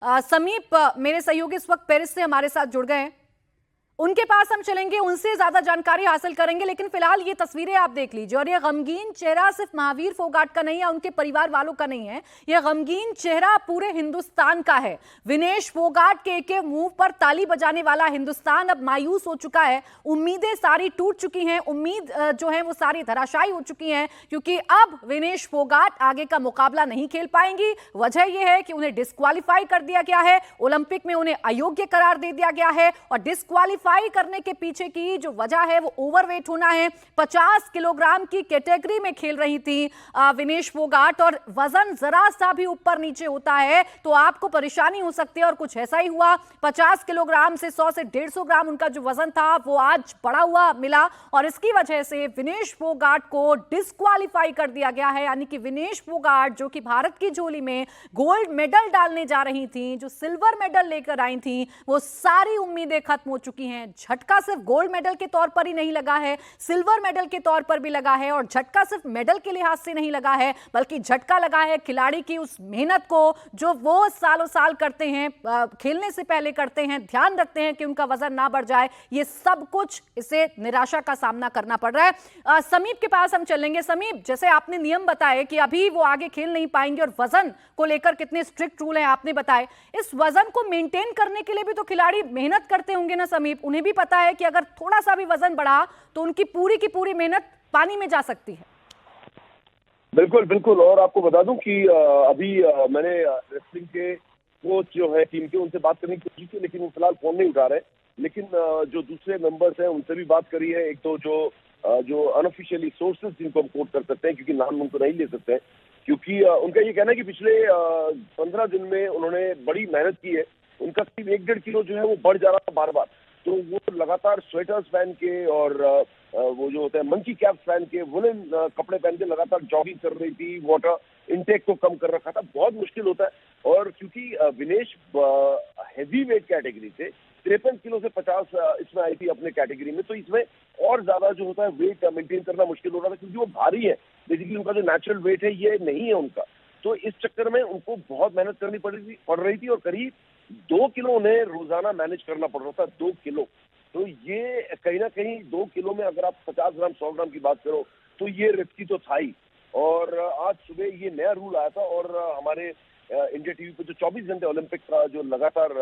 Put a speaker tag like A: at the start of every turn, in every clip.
A: समीप मेरे सहयोगी इस वक्त पेरिस से हमारे साथ जुड़ गए हैं। उनके पास हम चलेंगे, उनसे ज्यादा जानकारी हासिल करेंगे। लेकिन फिलहाल ये तस्वीरें आप देख लीजिए, और ये गमगीन चेहरा सिर्फ महावीर फोगाट का नहीं है, उनके परिवार वालों का नहीं है, ये गमगीन चेहरा पूरे हिंदुस्तान का है। विनेश फोगाट के एक मुंह पर ताली बजाने वाला हिंदुस्तान अब मायूस हो चुका है। उम्मीदें सारी टूट चुकी हैं, उम्मीद जो है वो सारी धराशायी हो चुकी हैं, क्योंकि अब विनेश फोगाट आगे का मुकाबला नहीं खेल पाएंगी। वजह यह है कि उन्हें डिस्क्वालीफाई कर दिया गया है, ओलंपिक में उन्हें अयोग्य करार दे दिया गया है। और डिस्क्वालीफाई करने के पीछे की जो वजह है वो ओवरवेट होना है। 50 किलोग्राम की कैटेगरी में खेल रही थी विनेश फोगाट, और वजन जरा सा भी ऊपर नीचे होता है तो आपको परेशानी हो सकती है, और कुछ ऐसा ही हुआ। 50 किलोग्राम से 100 से 150 ग्राम उनका जो वजन था वो आज बढ़ा हुआ मिला, और इसकी वजह से विनेश फोगाट को डिस्क्वालीफाई कर दिया गया है। यानी कि विनेश फोगाट जो कि भारत की झोली में गोल्ड मेडल डालने जा रही थी, जो सिल्वर मेडल लेकर आई थी, वो सारी उम्मीदें खत्म हो चुकी हैं। झटका सिर्फ गोल्ड मेडल के तौर पर ही नहीं लगा है, सिल्वर मेडल के तौर पर भी लगा है। और झटका सिर्फ मेडल के लिहाज से नहीं लगा है, बल्कि झटका लगा है खिलाड़ी की उस मेहनत को जो वो सालों साल करते हैं, खेलने से पहले करते हैं, ध्यान रखते हैं कि उनका वजन ना बढ़ जाए। ये सब कुछ इसे निराशा का सामना करना पड़ रहा है। समीप के पास हम चलेंगे। समीप, जैसे आपने नियम बताए कि अभी वो आगे खेल नहीं पाएंगे, और वजन को लेकर कितने स्ट्रिक्ट रूल हैं आपने बताए, इस वजन को मेंटेन करने के लिए भी तो खिलाड़ी मेहनत करते होंगे ना समीप? उन्हें भी पता है कि अगर थोड़ा सा भी वजन बढ़ा तो उनकी की पूरी मेहनत पानी में जा सकती है।
B: बिल्कुल बिल्कुल। और आपको बता दूं कि अभी मैंने रेसलिंग के कोच जो है टीम के, उनसे बात करने की कोशिश की, लेकिन वो फिलहाल फोन नहीं उठा रहे। लेकिन जो दूसरे मेंबर्स हैं उनसे भी बात करी है। एक तो जो अनऑफिशियली सोर्सेज जिनको हम कोट कर सकते हैं, क्योंकि नाम उनको नहीं ले सकते हैं, क्योंकि उनका ये कहना है कि पिछले 15 दिन में उन्होंने बड़ी मेहनत की है। उनका करीब 1-1.5 किलो जो है वो बढ़ जा रहा था बार बार। तो वो लगातार स्वेटर्स पहन के और वो जो होता है मंकी कैप पहन के, वुलन कपड़े पहन के लगातार जॉगिंग कर रही थी, वाटर इनटेक को कम कर रखा था। बहुत मुश्किल होता है। और क्योंकि विनेश हेवी वेट कैटेगरी से 53 किलो से 50 इसमें आई थी अपने कैटेगरी में, तो इसमें और ज्यादा जो होता है वेट मेंटेन करना मुश्किल हो रहा था, क्योंकि वो भारी है। बेसिकली उनका जो नेचुरल वेट है ये नहीं है उनका। तो इस चक्कर में उनको बहुत मेहनत करनी पड़ रही थी, और करीब 2 किलो उन्हें रोजाना मैनेज करना पड़ रहा था। 2 किलो, तो ये कहीं ना कहीं 2 किलो में अगर आप 50 ग्राम 100 ग्राम की बात करो तो ये रिस्की तो था ही। और आज सुबह ये नया रूल आया था, और हमारे इंडिया टीवी पे जो 24 घंटे ओलंपिक का जो लगातार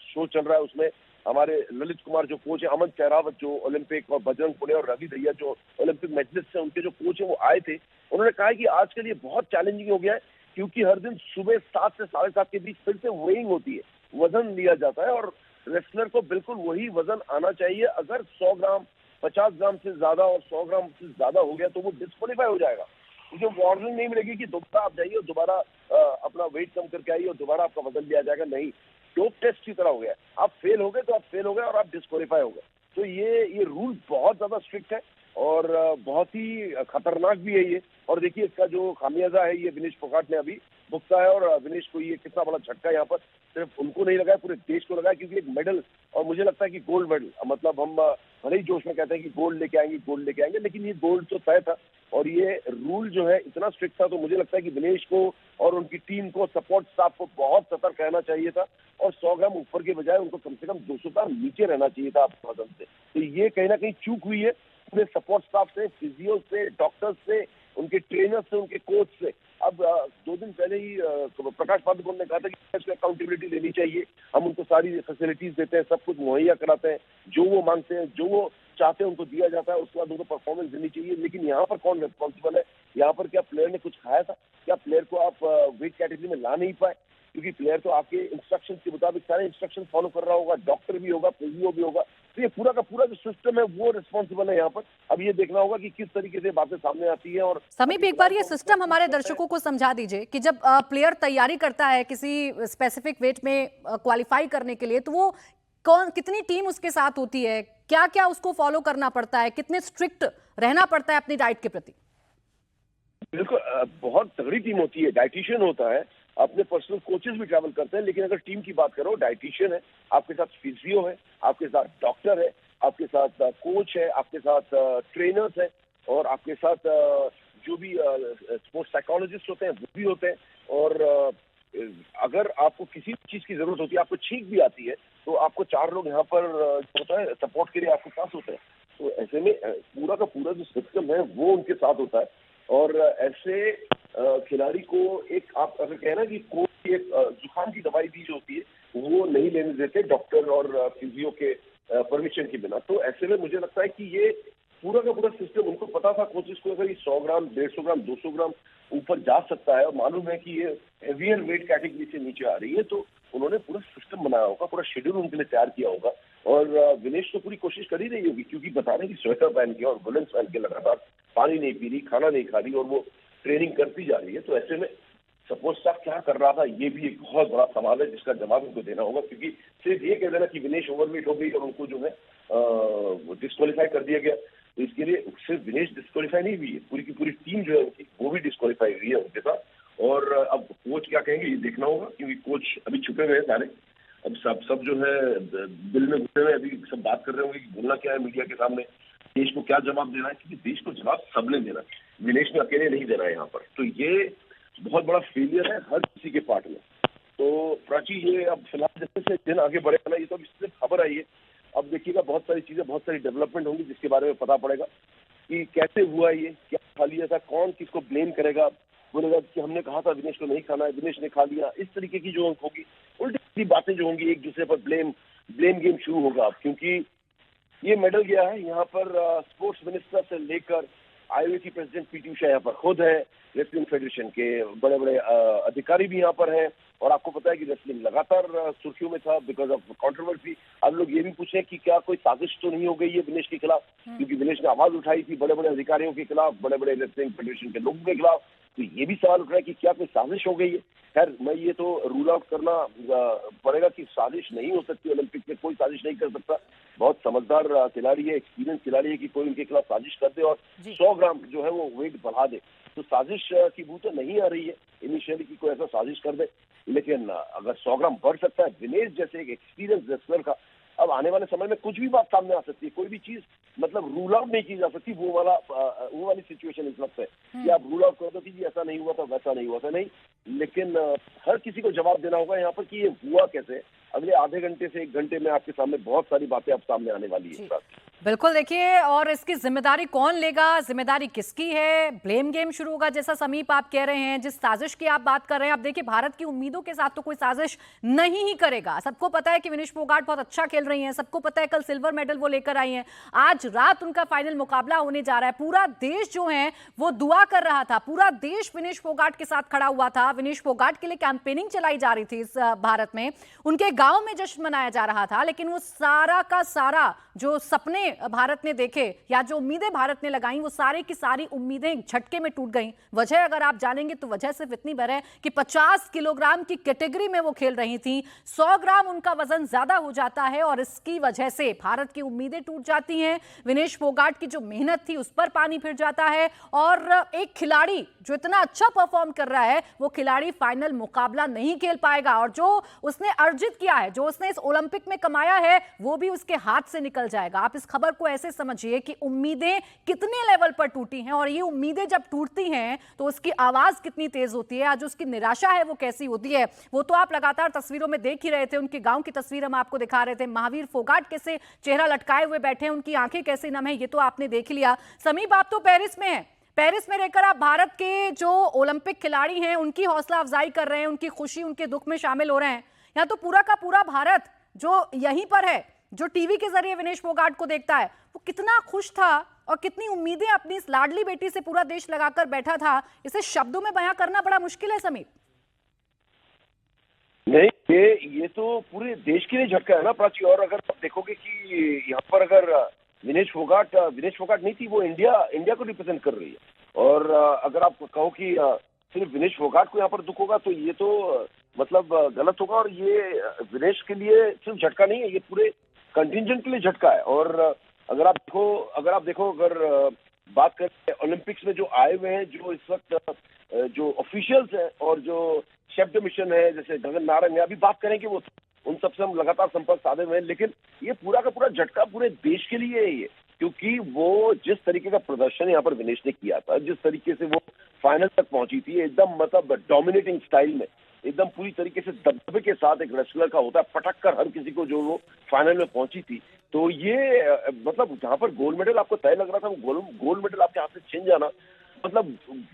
B: शो चल रहा है, उसमें हमारे ललित कुमार जो कोच है, अमन सहरावत जो ओलंपिक, और बजरंग पुनिया और रवि दहिया जो ओलंपिक मेडलिस्ट है, उनके जो कोच है वो आए थे। उन्होंने कहा कि आज के लिए बहुत चैलेंजिंग हो गया है, क्योंकि हर दिन सुबह 7 से 7:30 के बीच फिर से वेइंग होती है, वजन लिया जाता है, और रेसलर को बिल्कुल वही वजन आना चाहिए। अगर 100 ग्राम 50 ग्राम से ज्यादा और 100 ग्राम से ज्यादा हो गया तो वो डिस्क्वालीफाई हो जाएगा। जो वार्निंग नहीं मिलेगी कि दोबारा आप जाइए और दोबारा अपना वेट कम करके आइए और दोबारा आपका वजन लिया जाएगा, नहीं। डोप टेस्ट की तरह हो गया। आप फेल हो गए तो आप फेल हो गए, और आप डिस्क्वालीफाई हो गए। तो ये रूल बहुत ज्यादा स्ट्रिक्ट है, और बहुत ही खतरनाक भी है ये। और देखिए इसका जो खामियाजा है ये विनेश फोगाट ने अभी भुगता है, और विनेश को ये कितना बड़ा झटका यहाँ पर सिर्फ उनको नहीं लगा है, पूरे देश को लगा है। क्योंकि एक मेडल, और मुझे लगता है कि गोल्ड मेडल, मतलब हम भले ही जोश में कहते हैं कि गोल्ड लेके आएंगे गोल्ड लेके आएंगे, लेकिन ये गोल्ड तो तय था। और ये रूल जो है इतना स्ट्रिक्ट था, तो मुझे लगता है कि विनेश को और उनकी टीम को, सपोर्ट स्टाफ को बहुत सतर्क रहना चाहिए था, और 100 ग्राम ऊपर के बजाय उनको कम से कम 200 ग्राम नीचे रहना चाहिए था आपके वजन से। तो ये कहीं ना कहीं चूक हुई है पूरे सपोर्ट स्टाफ से, फिजियो से, डॉक्टर्स से, उनके ट्रेनर से, उनके कोच से। अब 2 दिन पहले ही प्रकाश पादुकोण ने कहा था कि अकाउंटेबिलिटी लेनी चाहिए, हम उनको सारी फैसिलिटीज देते हैं, सब कुछ मुहैया कराते हैं, जो वो मांगते हैं, जो वो चाहते हैं उनको दिया जाता है, उसके बाद उनको परफॉर्मेंस देनी चाहिए। लेकिन यहाँ पर कौन रिस्पॉन्सिबल है? यहाँ पर क्या प्लेयर ने कुछ खाया था? क्या प्लेयर को आप वेट कैटेगरी में ला नहीं पाए? क्योंकि प्लेयर तो आपके इंस्ट्रक्शन के मुताबिक सारे इंस्ट्रक्शन फॉलो कर रहा होगा, डॉक्टर भी होगा, फिजियो भी होगा। तो ये पूरा का पूरा जो सिस्टम है वो रिस्पॉन्सिबल है यहाँ पर। अब ये देखना होगा कि किस तरीके से बातें सामने आती है। और
A: समीप, एक बार ये सिस्टम हमारे दर्शकों को समझा दीजिए कि जब प्लेयर तैयारी करता है किसी स्पेसिफिक वेट में क्वालिफाई करने के लिए, तो वो कितनी टीम उसके साथ होती है, क्या क्या उसको फॉलो करना पड़ता है, कितने स्ट्रिक्ट रहना पड़ता है अपनी डाइट के प्रति?
B: बिल्कुल, बहुत तगड़ी टीम होती है। डाइटिशियन होता है, अपने पर्सनल कोचेस भी ट्रैवल करते हैं। लेकिन अगर टीम की बात करो, डाइटिशियन है, आपके साथ फिजियो है, आपके साथ डॉक्टर है, आपके साथ कोच है, आपके साथ ट्रेनर्स है, और आपके साथ जो भी स्पोर्ट्स साइकोलॉजिस्ट होते हैं वो भी होते हैं। और अगर आपको किसी चीज की जरूरत होती है, आपको छींक भी आती है, तो आपको 4 लोग यहाँ पर जो होता है सपोर्ट के लिए आपके पास होते हैं। तो ऐसे में पूरा का पूरा जो सिस्टम है वो उनके साथ होता है। और ऐसे खिलाड़ी को एक आप अगर कहें ना कि कोई एक जुकाम की दवाई भी जो होती है वो नहीं लेने देते डॉक्टर और फिजियो के परमिशन के बिना। तो ऐसे में मुझे लगता है कि ये पूरा का पूरा सिस्टम उनको पता था कोचेस को, अगर ये 100 ग्राम 150 ग्राम 200 ग्राम ऊपर जा सकता है और मालूम है कि ये हेवियर वेट कैटेगरी से नीचे आ रही है, तो उन्होंने पूरा सिस्टम बनाया होगा, पूरा शेड्यूल उनके लिए तैयार किया होगा। और विनेश तो पूरी कोशिश कर ही रही होगी, क्योंकि बता रहे हैं कि स्वेटर पहन के और वुलन पहन के लगातार पानी नहीं पी रही, खाना नहीं खा रही और वो ट्रेनिंग करती जा रही है। तो ऐसे में सपोर्ट स्टाफ क्या कर रहा था, ये भी एक बहुत बड़ा सवाल है जिसका जवाब उनको देना होगा। क्योंकि सिर्फ ये कह देना कि विनेश ओवरवेट हो गई और उनको जो है डिस्क्वालीफाई कर दिया गया, तो इसके लिए सिर्फ विनेश डिस्क्वालीफाई नहीं हुई है, पूरी की पूरी टीम जो है उनकी वो भी डिस्क्वालीफाई हुई है उनके साथ। और अब कोच क्या कहेंगे ये देखना होगा, क्योंकि कोच अभी छुपे हुए हैं सारे। अब सब जो है दिल में घुसे हुए, अभी सब बात कर रहे होंगे कि बोलना क्या है मीडिया के सामने, देश को क्या जवाब देना है, क्योंकि देश को जवाब सबने देना है, विनेश ने अकेले नहीं देना है यहाँ पर। तो ये बहुत बड़ा फेलियर है हर किसी के पार्ट में। तो प्राची ये अब फिलहाल जैसे से दिन आगे बढ़ेगा ना, ये तो अभी सिर्फ खबर आई है, अब देखिएगा बहुत सारी चीजें, बहुत सारी डेवलपमेंट होंगी जिसके बारे में पता पड़ेगा कि कैसे हुआ ये, क्या खा लिया था, कौन किसको ब्लेम करेगा, बोलेगा कि हमने कहा था विनेश को नहीं खाना है, विनेश ने खा लिया। इस तरीके की जो होगी उल्टी बातें जो होंगी, एक दूसरे पर ब्लेम गेम शुरू होगा अब। क्योंकि ये मेडल गया है यहाँ पर स्पोर्ट्स मिनिस्टर से लेकर आईओसी प्रेसिडेंट पीटी उषा यहाँ पर खुद है, रेसलिंग फेडरेशन के बड़े बड़े अधिकारी भी यहाँ पर हैं। और आपको पता है कि रेसलिंग लगातार सुर्खियों में था बिकॉज ऑफ कंट्रोवर्सी। अब लोग ये भी पूछे कि क्या कोई साजिश तो नहीं हो गई है विनेश के खिलाफ, क्योंकि विनेश ने आवाज उठाई थी बड़े बड़े अधिकारियों के खिलाफ, बड़े बड़े रेसलिंग फेडरेशन के लोगों के खिलाफ। तो ये भी सवाल उठ रहा है कि क्या कोई साजिश हो गई है। खैर मैं ये तो रूल आउट करना पड़ेगा कि साजिश नहीं हो सकती, ओलंपिक में कोई साजिश नहीं कर सकता। बहुत समझदार खिलाड़ी है, एक्सपीरियंस खिलाड़ी है कि कोई उनके खिलाफ साजिश कर दे और 100 ग्राम जो है वो वेट बढ़ा दे। तो साजिश की बू तो नहीं आ रही है इनिशियली कि कोई ऐसा साजिश कर दे, लेकिन अगर 100 ग्राम बढ़ सकता है विनेश जैसे एक एक्सपीरियंस रेसलर का, अब आने वाले समय में कुछ भी बात सामने आ सकती है, कोई भी चीज मतलब रूल आउट नहीं की जा सकती। वो वाली सिचुएशन इस वक्त है कि आप रूल आउट कर दो कि ऐसा नहीं हुआ था वैसा नहीं हुआ था, नहीं। लेकिन हर किसी को जवाब देना होगा यहाँ पर कि ये हुआ कैसे। अगले आधे घंटे से 1 घंटे में आपके सामने बहुत सारी बातें अब सामने आने वाली है।
A: बिल्कुल, देखिए, और इसकी जिम्मेदारी कौन लेगा, जिम्मेदारी किसकी है, ब्लेम गेम शुरू होगा जैसा समीप आप कह रहे हैं, जिस साजिश की आप बात कर रहे हैं। आप देखिए भारत की उम्मीदों के साथ तो कोई साजिश नहीं ही करेगा। सबको पता है कि विनेश फोगाट बहुत अच्छा खेल रही हैं, सबको पता है कल सिल्वर मेडल वो लेकर आई हैं, आज रात उनका फाइनल मुकाबला होने जा रहा है। पूरा देश जो है वो दुआ कर रहा था, पूरा देश विनेश फोगाट के साथ खड़ा हुआ था। विनेश फोगाट के लिए कैंपेनिंग चलाई जा रही थी इस भारत में, उनके गांव में जश्न मनाया जा रहा था। लेकिन वो सारा का सारा जो सपने भारत ने देखे या जो उम्मीदें भारत ने लगाई, वो सारी की सारी उम्मीदें एक झटके में टूट गईं। वजह अगर आप जानेंगे तो वजह सिर्फ इतनी भर है कि 50 किलोग्राम की कैटेगरी में वो खेल रही थी, 100 ग्राम उनका वजन ज्यादा हो जाता है और इसकी वजह से भारत की उम्मीदें टूट जाती हैं। विनेश फोगाट की जो मेहनत थी उस पर पानी फिर जाता है और एक खिलाड़ी जो इतना अच्छा परफॉर्म कर रहा है वो खिलाड़ी फाइनल मुकाबला नहीं खेल पाएगा और जो उसने अर्जित किया है, जो उसने इस ओलंपिक में कमाया है, वो भी उसके हाथ से निकल जाएगा। आप इस खबर को ऐसे समझिए कि उम्मीदें कितने लेवल पर टूटी हैं और ये उम्मीदें जब टूटती हैं तो उसकी आवाज कितनी तेज होती है। आज उसकी निराशा है वो कैसी होती है, वो तो आप लगातार तस्वीरों में देख ही रहे थे। उनके गांव की तस्वीर हम आपको दिखा रहे थे, महावीर फोगाट कैसे चेहरा लटकाए हुए बैठे हैं, उनकी आंखें कैसे नम है, ये तो आपने देख लिया। समीप, आप तो पेरिस में हैं, पेरिस में रहकर आप भारत के जो ओलंपिक खिलाड़ी हैं उनकी हौसला अफजाई कर रहे हैं, उनकी खुशी उनके दुख में शामिल हो रहे हैं। यहाँ तो पूरा का पूरा भारत जो यहीं पर है, जो टीवी के जरिए विनेश फोगाट को देखता है, वो कितना खुश था और कितनी उम्मीदें अपनी इस लाडली बेटी से पूरा देश लगाकर बैठा था, इसे शब्दों में बयां करना बड़ा मुश्किल है समीप।
B: नहीं, ये तो पूरे देश के लिए झटका है ना प्राची। और अगर आप देखोगे कि यहाँ पर अगर विनेश फोगाट नहीं थी, वो इंडिया को रिप्रेजेंट कर रही है। और अगर आप कहो कि सिर्फ विनेश फोगाट को यहाँ पर दुख होगा तो ये तो मतलब गलत होगा। और ये विनेश के लिए सिर्फ झटका नहीं है, ये पूरे कंटिंजेंट के लिए झटका है। और अगर आप देखो अगर बात करें ओलंपिक्स में जो आए हुए हैं, जो इस वक्त जो ऑफिशियल्स हैं और जो शेफ द मिशन है जैसे गगन नारंग है, अभी बात करेंगे वो उन सबसे हम लगातार संपर्क साधे हुए हैं। लेकिन ये पूरा का पूरा झटका पूरे देश के लिए है ये, क्योंकि वो जिस तरीके का प्रदर्शन यहाँ पर विनेश ने किया था, जिस तरीके से वो फाइनल तक पहुंची थी एकदम मतलब डोमिनेटिंग स्टाइल में, एकदम पूरी तरीके से दबदबे के साथ एक रेसलर का होता है, पटक कर हर किसी को जो वो फाइनल में पहुंची थी। तो ये मतलब जहां पर गोल्ड मेडल आपको तय लग रहा था, वो गोल्ड मेडल आपके हाथ से छिन जाना, मतलब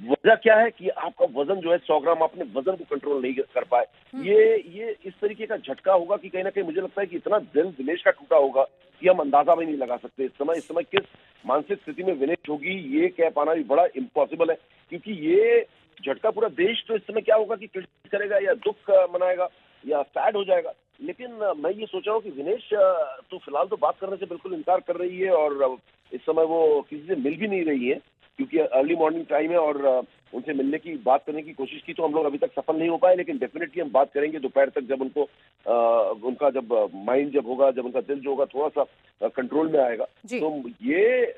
B: वजह क्या है कि आपका वजन जो है 100 ग्राम, आपने वजन को कंट्रोल नहीं कर पाए। ये इस तरीके का झटका होगा कि कहीं ना कहीं मुझे लगता है कि इतना दिल विनेश का टूटा होगा कि हम अंदाजा भी नहीं लगा सकते। इस समय किस मानसिक स्थिति में विनेश होगी, ये कह पाना भी बड़ा इम्पॉसिबल है, क्योंकि ये झटका पूरा देश तो इस समय क्या होगा कि क्रिटिसाइज करेगा या दुख मनाएगा या सैड हो जाएगा। लेकिन मैं ये सोच रहा हूँ कि विनेश तो फिलहाल तो बात करने से बिल्कुल इनकार कर रही है, और इस समय वो किसी से मिल भी नहीं रही है, क्योंकि अर्ली मॉर्निंग टाइम है, और उनसे मिलने की बात करने की कोशिश की तो हम लोग अभी तक सफल नहीं हो पाए। लेकिन डेफिनेटली हम बात करेंगे दोपहर तक, जब उनको उनका जब माइंड जब होगा, जब उनका दिल जो होगा थोड़ा सा कंट्रोल में आएगा, तो ये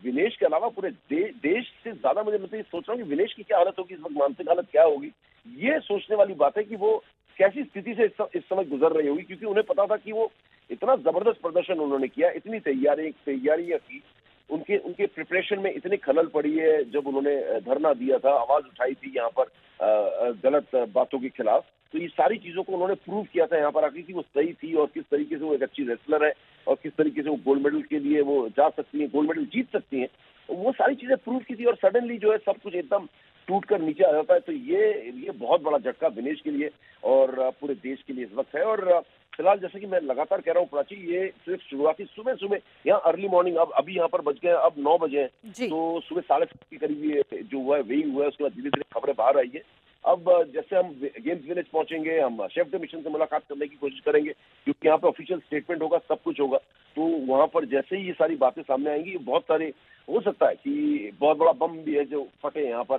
B: विनेश के अलावा पूरे देश से ज्यादा मुझे मतलब सोच रहा हूँ कि विनेश की क्या हालत होगी इस वक्त, मानसिक हालत क्या होगी, ये सोचने वाली बात है कि वो कैसी स्थिति से इस समय गुजर रही होगी। क्योंकि उन्हें पता था कि वो इतना जबरदस्त प्रदर्शन उन्होंने किया, इतनी तैयारियां की, उनके उनके प्रिपरेशन में इतनी खलल पड़ी है। जब उन्होंने धरना दिया था, आवाज उठाई थी यहाँ पर गलत बातों के खिलाफ, तो ये सारी चीजों को उन्होंने प्रूव किया था यहाँ पर आके कि वो सही थी, और किस तरीके से वो एक अच्छी रेसलर है, और किस तरीके से वो गोल्ड मेडल के लिए वो जा सकती है, गोल्ड मेडल जीत सकती है। वो सारी चीजें प्रूव की थी, और सडनली जो है सब कुछ एकदम टूट कर नीचे आ जाता है। तो ये बहुत बड़ा झटका विनेश के लिए और पूरे देश के लिए इस वक्त है। और फिलहाल जैसे कि मैं लगातार कह रहा हूँ प्राची, ये सिर्फ शुरुआती सुबह यहाँ अर्ली मॉर्निंग, अब अभी यहाँ पर बज गए, अब 9 बजे हैं, तो सुबह 7:30 के करीब ये जो हुआ है वही हुआ है। उसके बाद धीरे धीरे खबरें बाहर आई है। अब जैसे हम गेम्स विलेज पहुंचेंगे, हम शेफ द मिशन से मुलाकात करने की कोशिश करेंगे, क्योंकि यहाँ पे ऑफिशियल स्टेटमेंट होगा, सब कुछ होगा। तो वहां पर जैसे ही ये सारी बातें सामने आएंगी, बहुत सारे हो सकता है कि बहुत बड़ा बम भी है जो फटे यहाँ पर,